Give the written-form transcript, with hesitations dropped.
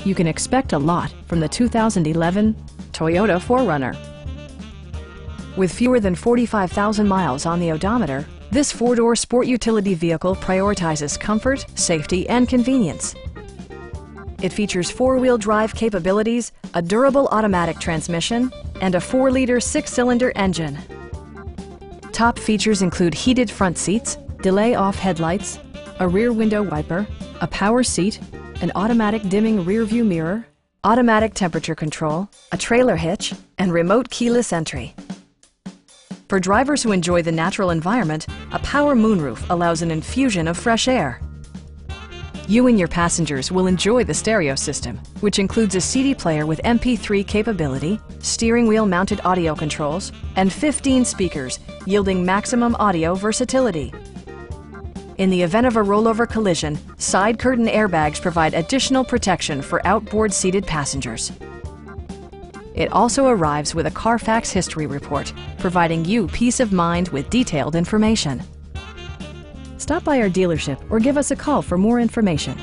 You can expect a lot from the 2011 Toyota 4Runner. With fewer than 45,000 miles on the odometer, this four-door sport utility vehicle prioritizes comfort, safety, and convenience. It features four-wheel drive capabilities, a durable automatic transmission, and a 4-liter six-cylinder engine. Top features include heated front seats, delay-off headlights, a rear window wiper, a power seat, an automatic dimming rear-view mirror, automatic temperature control, a trailer hitch, and remote keyless entry. For drivers who enjoy the natural environment, a power moonroof allows an infusion of fresh air. You and your passengers will enjoy the stereo system, which includes a CD player with MP3 capability, steering wheel mounted audio controls, and 15 speakers, yielding maximum audio versatility. In the event of a rollover collision, side curtain airbags provide additional protection for outboard seated passengers. It also arrives with a Carfax history report, providing you peace of mind with detailed information. Stop by our dealership or give us a call for more information.